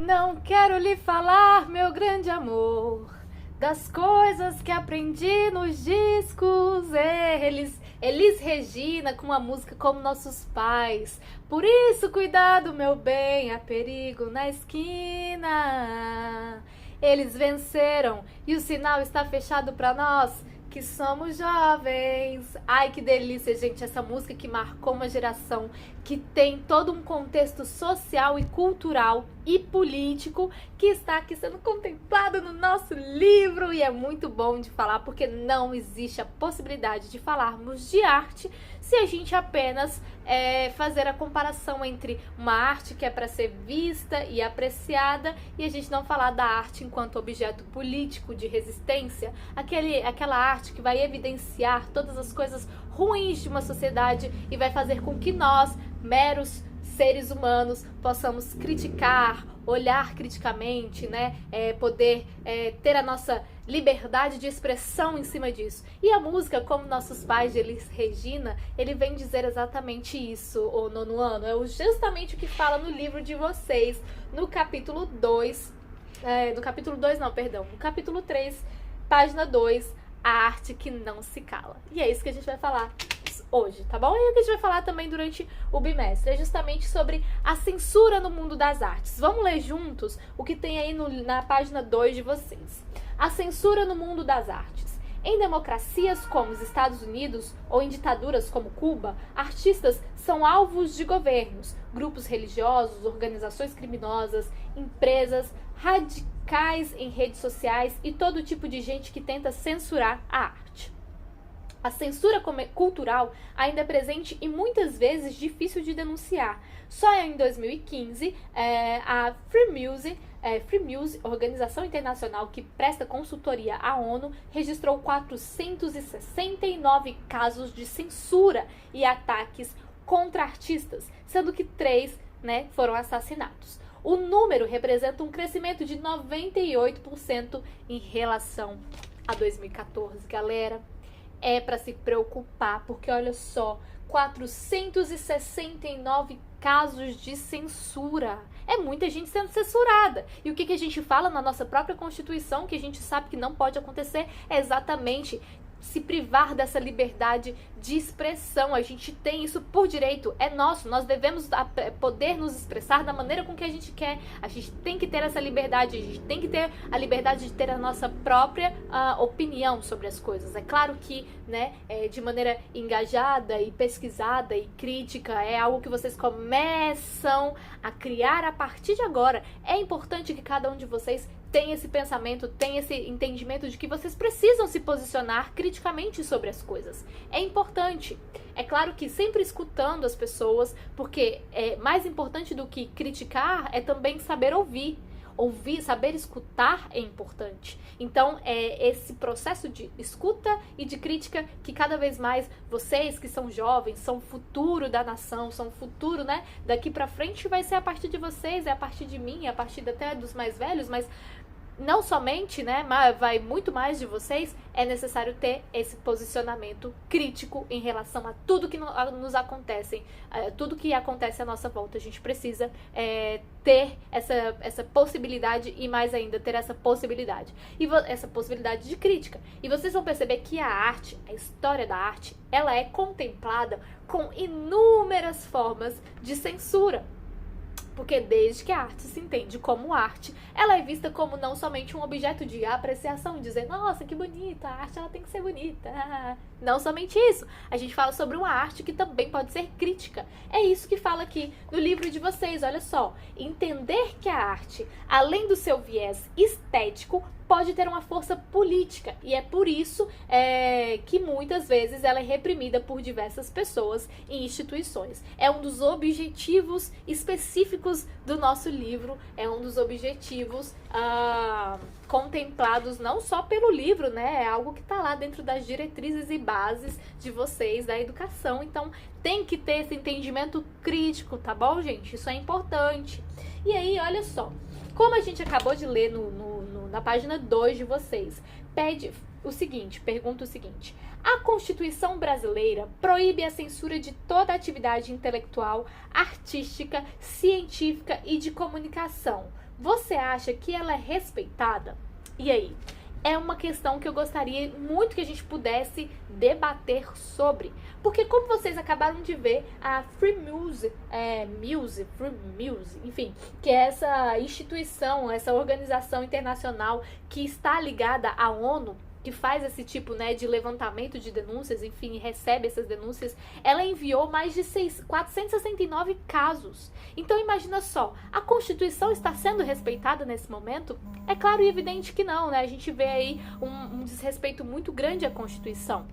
Não quero lhe falar, meu grande amor, das coisas que aprendi nos discos. Elis Regina com uma música como nossos pais. Por isso, cuidado, meu bem, há perigo na esquina. Eles venceram e o sinal está fechado pra nós que somos jovens. Ai, que delícia, gente, essa música que marcou uma geração, que tem todo um contexto social e cultural e político que está aqui sendo contemplado no nosso livro, e é muito bom de falar porque não existe a possibilidade de falarmos de arte se a gente apenas fazer a comparação entre uma arte que é para ser vista e apreciada e a gente não falar da arte enquanto objeto político de resistência, aquela arte que vai evidenciar todas as coisas ruins de uma sociedade e vai fazer com que nós, meros seres humanos, possamos criticar, olhar criticamente, né? Poder ter a nossa liberdade de expressão em cima disso. E a música, como nossos pais de Elis Regina, ele vem dizer exatamente isso, o nono ano. É justamente o que fala no livro de vocês, no capítulo 2, no capítulo 3, página 2, a arte que não se cala. E é isso que a gente vai falar hoje, tá bom? E o que a gente vai falar também durante o bimestre é justamente sobre a censura no mundo das artes. Vamos ler juntos o que tem aí na página 2 de vocês. A censura no mundo das artes. Em democracias como os Estados Unidos ou em ditaduras como Cuba, artistas são alvos de governos, grupos religiosos, organizações criminosas, empresas, radicais em redes sociais e todo tipo de gente que tenta censurar a arte. A censura cultural ainda é presente e muitas vezes difícil de denunciar. Só em 2015, a Free Music, organização internacional que presta consultoria à ONU, registrou 469 casos de censura e ataques contra artistas, sendo que 3, foram assassinatos. O número representa um crescimento de 98% em relação a 2014, galera. É para se preocupar, porque olha só, 469 casos de censura. É muita gente sendo censurada. E o que a gente fala na nossa própria Constituição, que a gente sabe que não pode acontecer, é exatamente se privar dessa liberdade de expressão. A gente tem isso por direito, é nosso, nós devemos poder nos expressar da maneira com que a gente quer. A gente tem que ter essa liberdade, a gente tem que ter a liberdade de ter a nossa própria opinião sobre as coisas. É claro que, de maneira engajada e pesquisada e crítica, é algo que vocês começam a criar a partir de agora. É importante que cada um de vocês tem esse pensamento, tem esse entendimento de que vocês precisam se posicionar criticamente sobre as coisas. É importante. É claro que sempre escutando as pessoas, porque mais importante do que criticar é também saber ouvir. Saber escutar é importante. Então, é esse processo de escuta e de crítica que cada vez mais vocês que são jovens, são o futuro da nação, são o futuro, daqui pra frente vai ser a partir de vocês, é a partir de mim, é a partir até dos mais velhos, mas não somente, mas vai muito mais de vocês, é necessário ter esse posicionamento crítico em relação a tudo que nos acontece, tudo que acontece à nossa volta. A gente precisa ter essa possibilidade e mais ainda ter essa possibilidade. Essa possibilidade de crítica. E vocês vão perceber que a arte, a história da arte, ela é contemplada com inúmeras formas de censura. Porque desde que a arte se entende como arte, ela é vista como não somente um objeto de apreciação, dizer, nossa, que bonita, a arte ela tem que ser bonita. Não somente isso, a gente fala sobre uma arte que também pode ser crítica. É isso que fala aqui no livro de vocês, olha só. Entender que a arte, além do seu viés estético, pode ter uma força política, e é por isso que muitas vezes ela é reprimida por diversas pessoas e instituições. É um dos objetivos específicos do nosso livro, é um dos objetivos contemplados não só pelo livro, é algo que está lá dentro das diretrizes e bases de vocês da educação. Então tem que ter esse entendimento crítico, tá bom, gente? Isso é importante. E aí, olha só, Como a gente acabou de ler na página 2 de vocês, pergunta o seguinte: a Constituição brasileira proíbe a censura de toda atividade intelectual, artística, científica e de comunicação. Você acha que ela é respeitada? E aí? É uma questão que eu gostaria muito que a gente pudesse debater sobre. Porque como vocês acabaram de ver, a Free Music, enfim, que é essa instituição, essa organização internacional que está ligada à ONU, que faz esse tipo, né, de levantamento de denúncias, enfim, recebe essas denúncias, ela enviou mais de 469 casos. Então imagina só, a Constituição está sendo respeitada nesse momento? É claro e evidente que não, né? A gente vê aí um desrespeito muito grande à Constituição.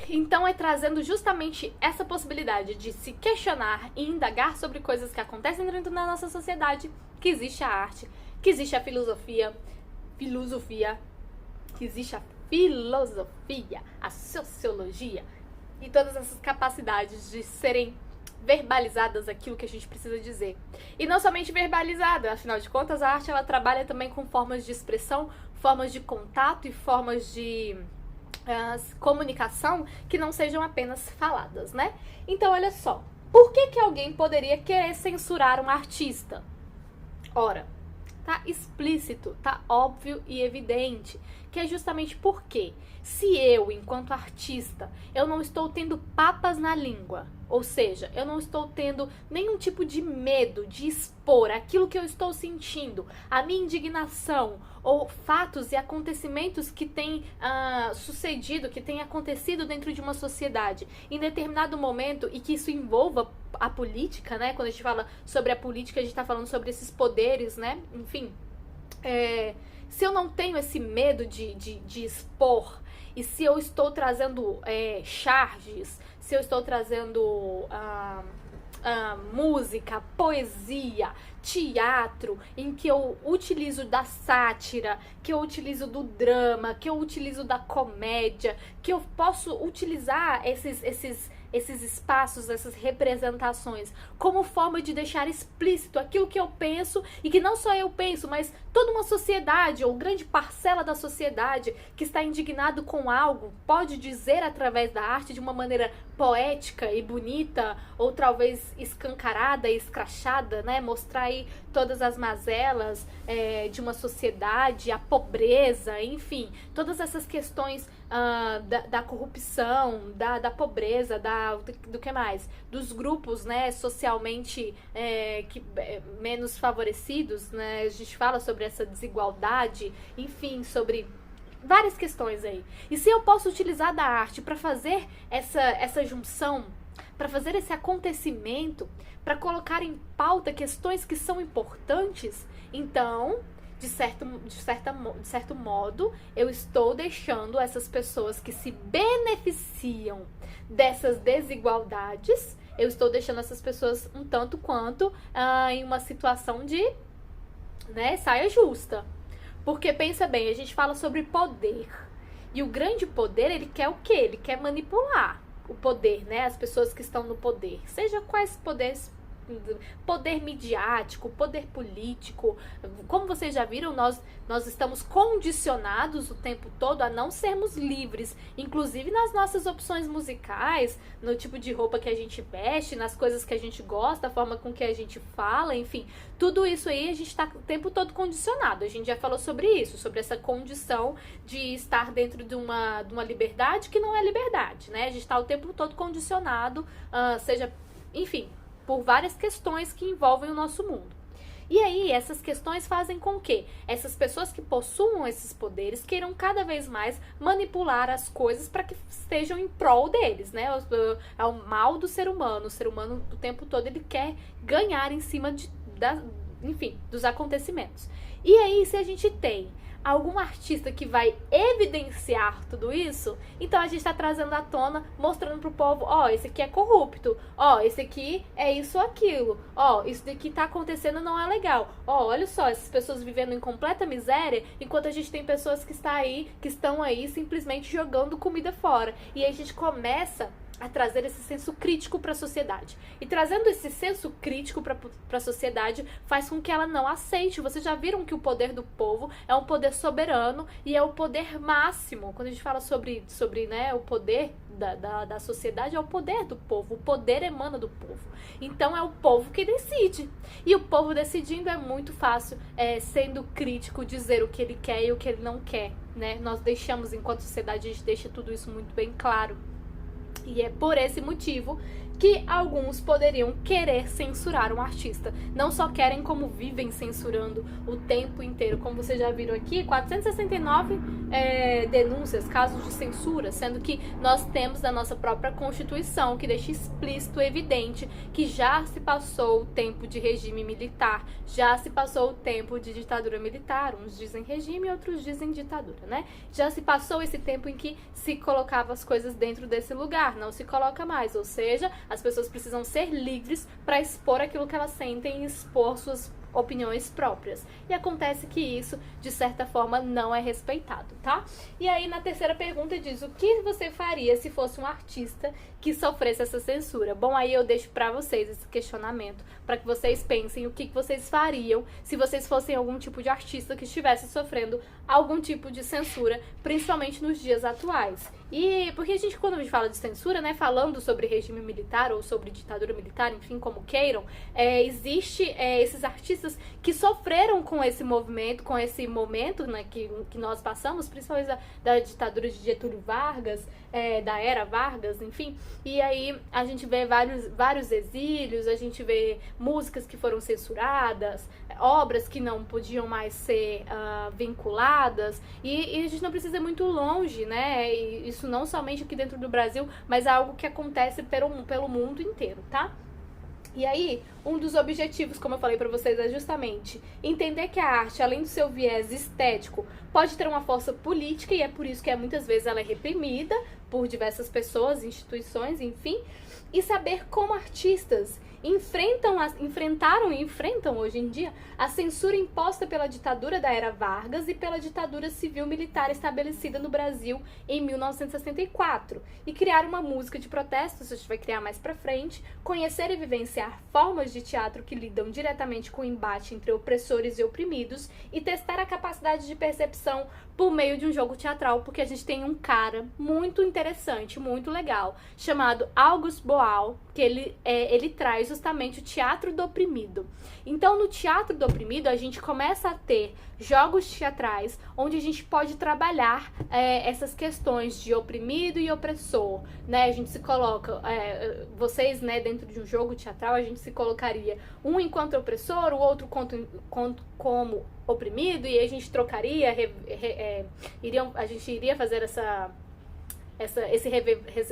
Então é trazendo justamente essa possibilidade de se questionar e indagar sobre coisas que acontecem dentro da nossa sociedade, que existe a arte, que existe a filosofia, que existe a filosofia, a sociologia e todas essas capacidades de serem verbalizadas aquilo que a gente precisa dizer. E não somente verbalizada, afinal de contas, a arte ela trabalha também com formas de expressão, formas de contato e formas de comunicação que não sejam apenas faladas, né? Então, olha só, por que alguém poderia querer censurar um artista? Ora, tá explícito, tá óbvio e evidente, que é justamente porque se eu, enquanto artista, eu não estou tendo papas na língua, ou seja, eu não estou tendo nenhum tipo de medo de expor aquilo que eu estou sentindo, a minha indignação, ou fatos e acontecimentos que têm sucedido, que têm acontecido dentro de uma sociedade em determinado momento e que isso envolva a política, né? Quando a gente fala sobre a política, a gente está falando sobre esses poderes, né? Enfim, se eu não tenho esse medo de expor, e se eu estou trazendo charges, se eu estou trazendo música, poesia, teatro, em que eu utilizo da sátira, que eu utilizo do drama, que eu utilizo da comédia, que eu posso utilizar esses espaços, essas representações, como forma de deixar explícito aquilo que eu penso e que não só eu penso, mas toda uma sociedade ou grande parcela da sociedade que está indignado com algo pode dizer através da arte de uma maneira poética e bonita, ou talvez escancarada e escrachada, né? Mostrar aí todas as mazelas de uma sociedade, a pobreza, enfim, todas essas questões da corrupção, da pobreza, do que mais? Dos grupos, né, socialmente menos favorecidos, né? A gente fala sobre essa desigualdade, enfim, sobre várias questões aí. E se eu posso utilizar da arte para fazer essa junção, para fazer esse acontecimento, para colocar em pauta questões que são importantes, então, de certo modo, eu estou deixando essas pessoas que se beneficiam dessas desigualdades, eu estou deixando essas pessoas um tanto quanto em uma situação de, né, saia justa. Porque, pensa bem, a gente fala sobre poder. E o grande poder, ele quer o quê? Ele quer manipular o poder, né? As pessoas que estão no poder. Seja quais poderes, poder midiático, poder político. Como vocês já viram, nós estamos condicionados o tempo todo a não sermos livres, inclusive nas nossas opções musicais, no tipo de roupa que a gente veste, nas coisas que a gente gosta, a forma com que a gente fala, enfim, tudo isso aí a gente está o tempo todo condicionado. A gente já falou sobre isso, sobre essa condição de estar dentro de uma liberdade que não é liberdade, né? A gente está o tempo todo condicionado, seja, enfim, por várias questões que envolvem o nosso mundo. E aí, essas questões fazem com que essas pessoas que possuam esses poderes queiram cada vez mais manipular as coisas para que estejam em prol deles, né? É o mal do ser humano. O ser humano, o tempo todo, ele quer ganhar em cima dos acontecimentos. E aí, se a gente tem algum artista que vai evidenciar tudo isso, então a gente está trazendo à tona, mostrando pro povo, esse aqui é corrupto, esse aqui é isso ou aquilo, isso daqui tá acontecendo, não é legal, olha só, essas pessoas vivendo em completa miséria, enquanto a gente tem pessoas que estão aí simplesmente jogando comida fora. E aí a gente começa a trazer esse senso crítico para a sociedade. E trazendo esse senso crítico para a sociedade faz com que ela não aceite. Vocês já viram que o poder do povo é um poder soberano e é o poder máximo. Quando a gente fala sobre né, o poder da sociedade, é o poder do povo. O poder emana do povo. Então é o povo que decide. E o povo decidindo é muito fácil, sendo crítico, dizer o que ele quer e o que ele não quer. Né? Nós deixamos, enquanto sociedade, a gente deixa tudo isso muito bem claro. E é por esse motivo que alguns poderiam querer censurar um artista. Não só querem, como vivem censurando o tempo inteiro. Como vocês já viram aqui, 469 denúncias, casos de censura, sendo que nós temos a nossa própria Constituição, que deixa explícito, evidente, que já se passou o tempo de regime militar, já se passou o tempo de ditadura militar. Uns dizem regime, outros dizem ditadura, né? Já se passou esse tempo em que se colocava as coisas dentro desse lugar, não se coloca mais, ou seja, as pessoas precisam ser livres para expor aquilo que elas sentem e expor suas opiniões próprias. E acontece que isso, de certa forma, não é respeitado, tá? E aí, na terceira pergunta, diz: o que você faria se fosse um artista que sofresse essa censura? Bom, aí eu deixo para vocês esse questionamento, para que vocês pensem o que vocês fariam se vocês fossem algum tipo de artista que estivesse sofrendo algum tipo de censura, principalmente nos dias atuais. E porque quando a gente fala de censura, né, falando sobre regime militar ou sobre ditadura militar, enfim, como queiram, existe esses artistas que sofreram com esse movimento, com esse momento, né, que nós passamos, principalmente da ditadura de Getúlio Vargas, da era Vargas, enfim. E aí a gente vê vários exílios, a gente vê músicas que foram censuradas, obras que não podiam mais ser vinculadas, e a gente não precisa ir muito longe, né? E isso não somente aqui dentro do Brasil, mas é algo que acontece pelo mundo inteiro, tá? E aí, um dos objetivos, como eu falei pra vocês, é justamente entender que a arte, além do seu viés estético, pode ter uma força política, e é por isso que muitas vezes ela é reprimida por diversas pessoas, instituições, enfim, e saber como artistas enfrentaram e enfrentam hoje em dia a censura imposta pela ditadura da era Vargas e pela ditadura civil-militar estabelecida no Brasil em 1964, e criar uma música de protesto, isso a gente vai criar mais pra frente, conhecer e vivenciar formas de teatro que lidam diretamente com o embate entre opressores e oprimidos, e testar a capacidade de percepção por meio de um jogo teatral, porque a gente tem um cara muito interessante, muito legal, chamado August Boal, que ele traz justamente o teatro do oprimido. Então, no teatro do oprimido, a gente começa a ter jogos teatrais onde a gente pode trabalhar essas questões de oprimido e opressor, né? A gente se coloca, vocês, né, dentro de um jogo teatral, a gente se colocaria um enquanto opressor, o outro como oprimido, e a gente trocaria, a gente iria fazer esse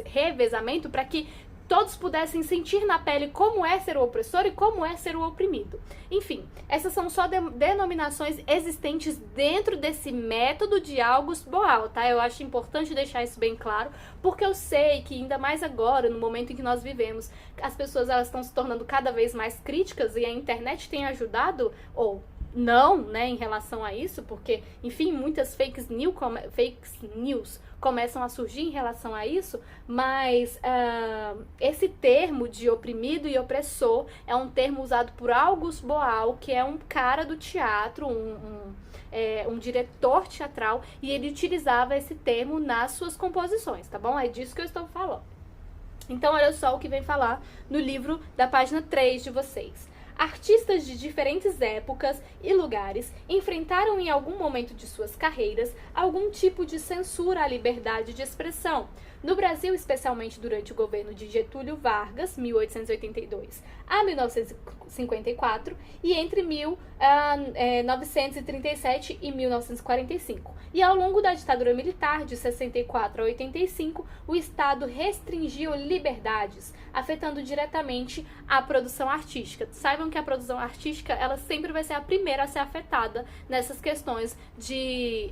revezamento para que todos pudessem sentir na pele como é ser o opressor e como é ser o oprimido. Enfim, essas são só denominações existentes dentro desse método de August Boal, tá? Eu acho importante deixar isso bem claro, porque eu sei que ainda mais agora, no momento em que nós vivemos, as pessoas elas estão se tornando cada vez mais críticas, e a internet tem ajudado, ou não, né, em relação a isso, porque, enfim, muitas fake news começam a surgir em relação a isso, mas esse termo de oprimido e opressor é um termo usado por August Boal, que é um cara do teatro, um diretor teatral, e ele utilizava esse termo nas suas composições, tá bom? É disso que eu estou falando. Então, olha só o que vem falar no livro da página 3 de vocês. Artistas de diferentes épocas e lugares enfrentaram em algum momento de suas carreiras algum tipo de censura à liberdade de expressão. No Brasil, especialmente durante o governo de Getúlio Vargas, 1882 a 1954, e entre 1937 e 1945. E ao longo da ditadura militar, de 64 a 85, o Estado restringiu liberdades, afetando diretamente a produção artística. Saibam que a produção artística, ela sempre vai ser a primeira a ser afetada nessas questões de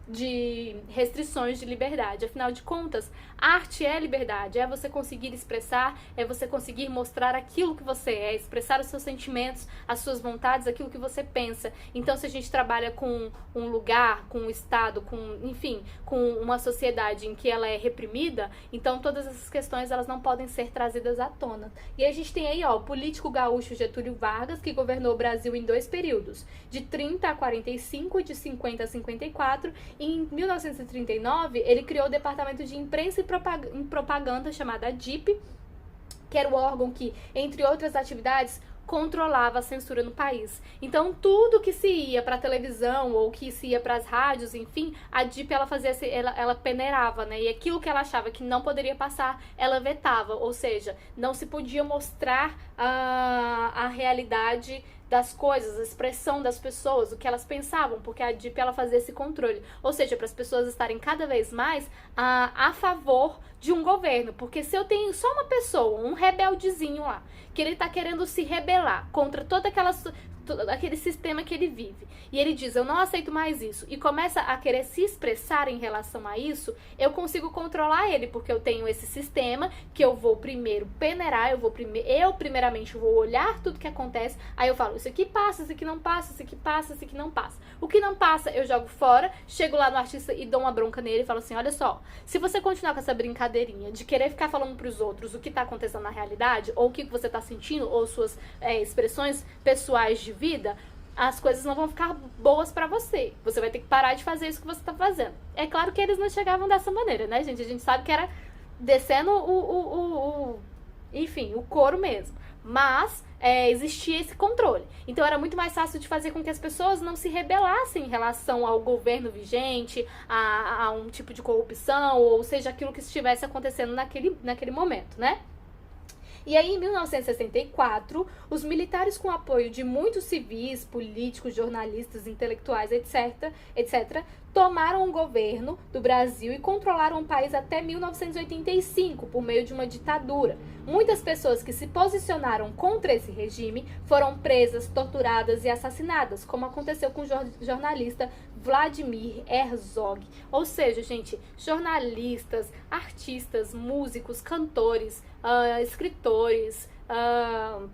de restrições de liberdade. Afinal de contas, arte é liberdade, é você conseguir expressar, é você conseguir mostrar aquilo que você é, expressar os seus sentimentos, as suas vontades, aquilo que você pensa. Então, se a gente trabalha com um lugar, com um estado, enfim, com uma sociedade em que ela é reprimida, então todas essas questões elas não podem ser trazidas à tona. E a gente tem aí, ó, o político gaúcho Getúlio Vargas, que governou o Brasil em 2 períodos, de 30 a 45 e de 50 a 54. Em 1939, ele criou o Departamento de Imprensa e Propaganda, chamada DIP, que era o órgão que, entre outras atividades, controlava a censura no país. Então, tudo que se ia para a televisão ou que se ia para as rádios, enfim, a DIP ela peneirava, né? E aquilo que ela achava que não poderia passar, ela vetava. Ou seja, não se podia mostrar a realidade das coisas, a expressão das pessoas, o que elas pensavam, porque a DIP ela fazia esse controle. Ou seja, para as pessoas estarem cada vez mais a favor de um governo. Porque se eu tenho só uma pessoa, um rebeldezinho lá, que ele tá querendo se rebelar contra todo aquele sistema que ele vive, e ele diz, eu não aceito mais isso, e começa a querer se expressar em relação a isso, eu consigo controlar ele, porque eu tenho esse sistema que eu vou primeiro peneirar, eu primeiramente vou olhar tudo que acontece, aí eu falo, isso aqui passa, isso aqui não passa, isso aqui passa, isso aqui não passa. O que não passa, eu jogo fora, chego lá no artista e dou uma bronca nele e falo assim, olha só, se você continuar com essa brincadeirinha de querer ficar falando pros outros o que tá acontecendo na realidade, ou o que você tá sentindo, ou suas expressões pessoais de vida, as coisas não vão ficar boas pra você. Você vai ter que parar de fazer isso que você tá fazendo. É claro que eles não chegavam dessa maneira, né, gente? A gente sabe que era descendo enfim, o couro mesmo. Mas existia esse controle. Então era muito mais fácil de fazer com que as pessoas não se rebelassem em relação ao governo vigente, a um tipo de corrupção, ou seja, aquilo que estivesse acontecendo naquele momento, né? E aí, em 1964, os militares, com apoio de muitos civis, políticos, jornalistas, intelectuais, etc., tomaram o governo do Brasil e controlaram o país até 1985, por meio de uma ditadura. Muitas pessoas que se posicionaram contra esse regime foram presas, torturadas e assassinadas, como aconteceu com o jornalista Vladimir Herzog. Ou seja, gente, jornalistas, artistas, músicos, cantores, escritores,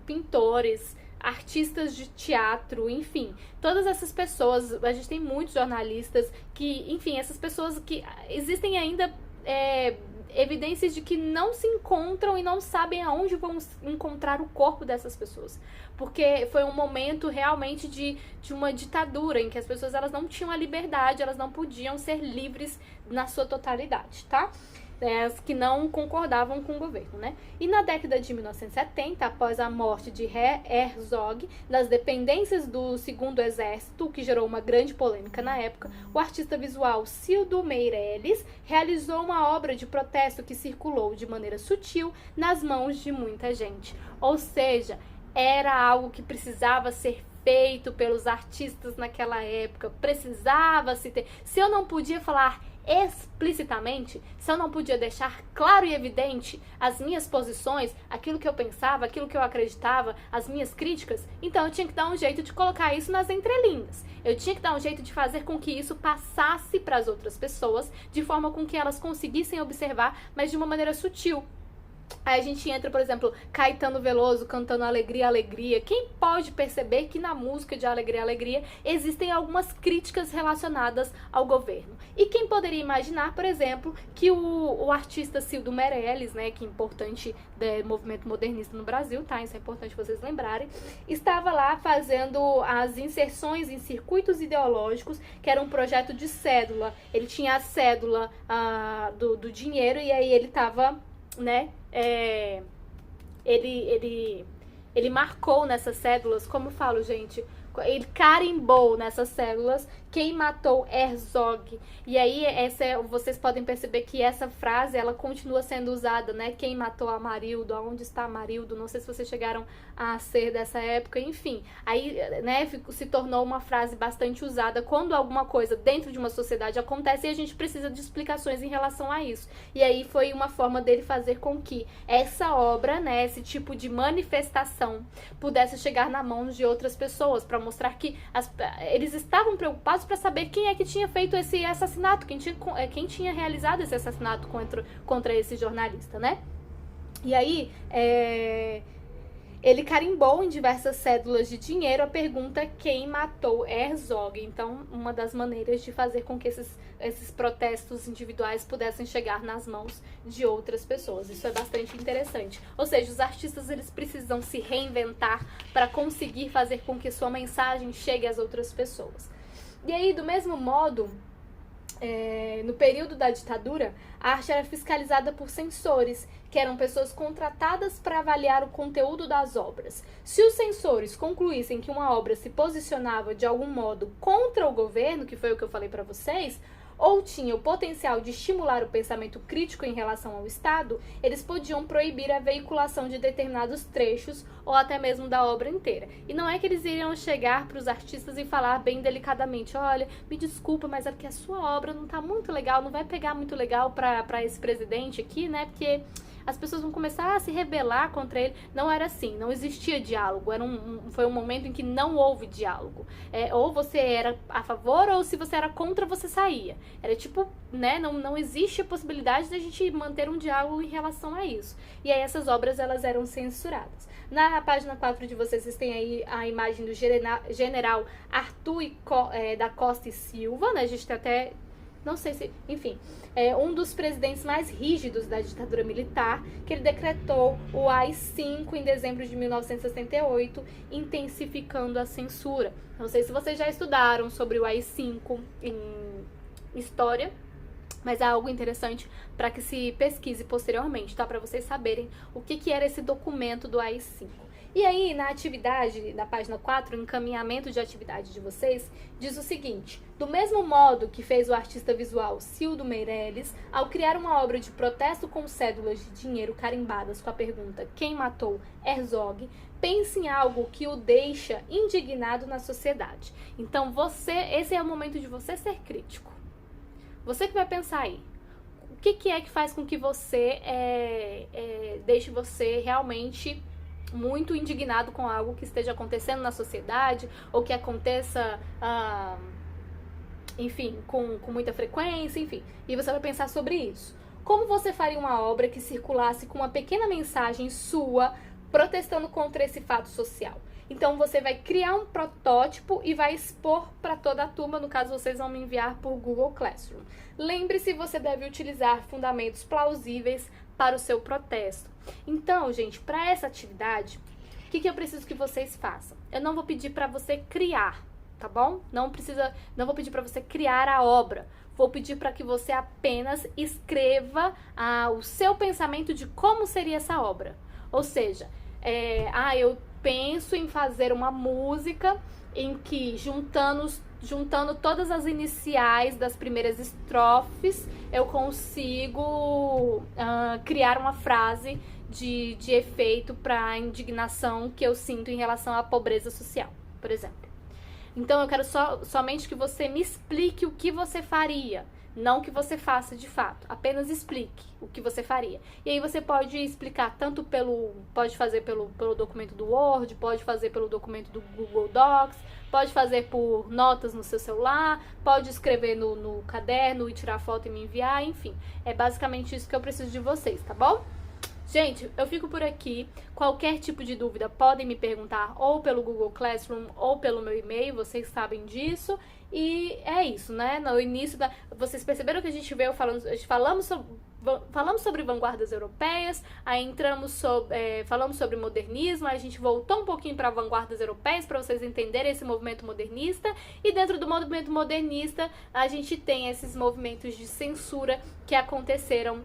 pintores, artistas de teatro, enfim, todas essas pessoas, a gente tem muitos jornalistas que, enfim, essas pessoas que existem ainda evidências de que não se encontram e não sabem aonde vão encontrar o corpo dessas pessoas, porque foi um momento realmente de uma ditadura em que as pessoas elas não tinham a liberdade, elas não podiam ser livres na sua totalidade, tá? As que não concordavam com o governo, né? E na década de 1970, após a morte de Herzog, nas dependências do Segundo Exército, que gerou uma grande polêmica na época, o artista visual Cildo Meirelles realizou uma obra de protesto que circulou de maneira sutil nas mãos de muita gente. Ou seja, era algo que precisava ser feito pelos artistas naquela época, precisava se ter. Se eu não podia falar explicitamente, se eu não podia deixar claro e evidente as minhas posições, aquilo que eu pensava, aquilo que eu acreditava, as minhas críticas, então eu tinha que dar um jeito de colocar isso nas entrelinhas. Eu tinha que dar um jeito de fazer com que isso passasse para as outras pessoas, de forma com que elas conseguissem observar, mas de uma maneira sutil. Aí a gente entra, por exemplo, Caetano Veloso cantando Alegria, Alegria. Quem pode perceber que na música de Alegria, Alegria existem algumas críticas relacionadas ao governo? E quem poderia imaginar, por exemplo, que o artista Cildo Meirelles, né, que é importante do movimento modernista no Brasil, tá? Isso é importante vocês lembrarem, estava lá fazendo as inserções em circuitos ideológicos, que era um projeto de cédula. Ele tinha a cédula do dinheiro e aí ele estava, né, ele marcou nessas cédulas, como eu falo, gente, ele carimbou nessas células quem matou Herzog. E aí vocês podem perceber que essa frase ela continua sendo usada, né? Quem matou Amarildo, aonde está Amarildo? Não sei se vocês chegaram a ser dessa época, enfim. Aí, né, se tornou uma frase bastante usada quando alguma coisa dentro de uma sociedade acontece e a gente precisa de explicações em relação a isso. E aí foi uma forma dele fazer com que essa obra, né, esse tipo de manifestação pudesse chegar na mão de outras pessoas, para mostrar que eles estavam preocupados criminosos para saber quem é que tinha feito esse assassinato, quem tinha realizado esse assassinato contra esse jornalista, né? E aí, ele carimbou em diversas cédulas de dinheiro a pergunta quem matou Herzog. Então, uma das maneiras de fazer com que esses protestos individuais pudessem chegar nas mãos de outras pessoas. Isso é bastante interessante. Ou seja, os artistas eles precisam se reinventar para conseguir fazer com que sua mensagem chegue às outras pessoas. E aí, do mesmo modo, no período da ditadura, a arte era fiscalizada por censores, que eram pessoas contratadas para avaliar o conteúdo das obras. Se os censores concluíssem que uma obra se posicionava de algum modo contra o governo, que foi o que eu falei para vocês, ou tinha o potencial de estimular o pensamento crítico em relação ao Estado, eles podiam proibir a veiculação de determinados trechos ou até mesmo da obra inteira. E não é que eles iriam chegar para os artistas e falar bem delicadamente, olha, me desculpa, mas é porque a sua obra não tá muito legal, não vai pegar muito legal para esse presidente aqui, né, porque as pessoas vão começar a se rebelar contra ele. Não era assim, não existia diálogo. Foi um momento em que não houve diálogo. Ou você era a favor, ou se você era contra, você saía. Era tipo, né, não existe a possibilidade de a gente manter um diálogo em relação a isso. E aí essas obras, elas eram censuradas. Na página 4 de vocês têm aí a imagem do general Arthur da Costa e Silva, né, a gente tem até... Não sei se... Enfim, um dos presidentes mais rígidos da ditadura militar, que ele decretou o AI-5 em dezembro de 1968, intensificando a censura. Não sei se vocês já estudaram sobre o AI-5 em história, mas é algo interessante para que se pesquise posteriormente, tá? Para vocês saberem o que era esse documento do AI-5. E aí, na atividade, na página 4, encaminhamento de atividade de vocês, diz o seguinte: do mesmo modo que fez o artista visual Cildo Meirelles, ao criar uma obra de protesto com cédulas de dinheiro carimbadas com a pergunta quem matou Herzog, pense em algo que o deixa indignado na sociedade. Então, esse é o momento de você ser crítico. Você que vai pensar aí. O que é que faz com que você deixe você realmente muito indignado com algo que esteja acontecendo na sociedade, ou que aconteça, enfim, com muita frequência, enfim. E você vai pensar sobre isso. Como você faria uma obra que circulasse com uma pequena mensagem sua protestando contra esse fato social? Então você vai criar um protótipo e vai expor para toda a turma, no caso vocês vão me enviar por Google Classroom. Lembre-se, você deve utilizar fundamentos plausíveis para o seu protesto. Então, gente, para essa atividade, o que eu preciso que vocês façam? Eu não vou pedir para você criar, tá bom? Não vou pedir para você criar a obra. Vou pedir para que você apenas escreva o seu pensamento de como seria essa obra. Ou seja, eu penso em fazer uma música em que, juntando todas as iniciais das primeiras estrofes, eu consigo criar uma frase de efeito para a indignação que eu sinto em relação à pobreza social, por exemplo. Então eu quero somente que você me explique o que você faria, não que você faça de fato, apenas explique o que você faria. E aí você pode explicar tanto pode fazer pelo documento do Word, pode fazer pelo documento do Google Docs, pode fazer por notas no seu celular, pode escrever no caderno e tirar foto e me enviar, enfim. É basicamente isso que eu preciso de vocês, tá bom? Gente, eu fico por aqui. Qualquer tipo de dúvida podem me perguntar ou pelo Google Classroom ou pelo meu e-mail, vocês sabem disso. E é isso, né? No início vocês perceberam que a gente veio falamos sobre vanguardas europeias, aí falamos sobre modernismo, aí a gente voltou um pouquinho para vanguardas europeias para vocês entenderem esse movimento modernista, e dentro do movimento modernista a gente tem esses movimentos de censura que aconteceram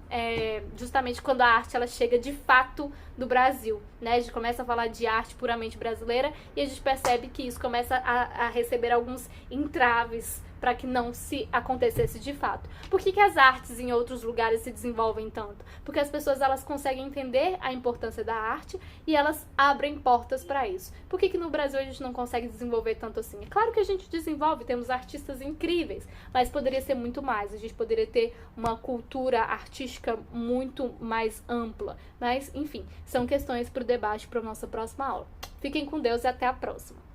justamente quando a arte ela chega de fato do Brasil, né? A gente começa a falar de arte puramente brasileira e a gente percebe que isso começa a receber alguns entraves para que não se acontecesse de fato. Por que as artes em outros lugares se desenvolvem tanto? Porque as pessoas elas conseguem entender a importância da arte e elas abrem portas para isso. Por que no Brasil a gente não consegue desenvolver tanto assim? É claro que a gente desenvolve, temos artistas incríveis, mas poderia ser muito mais. A gente poderia ter uma cultura artística muito mais ampla. Mas, enfim, são questões para o debate para a nossa próxima aula. Fiquem com Deus e até a próxima.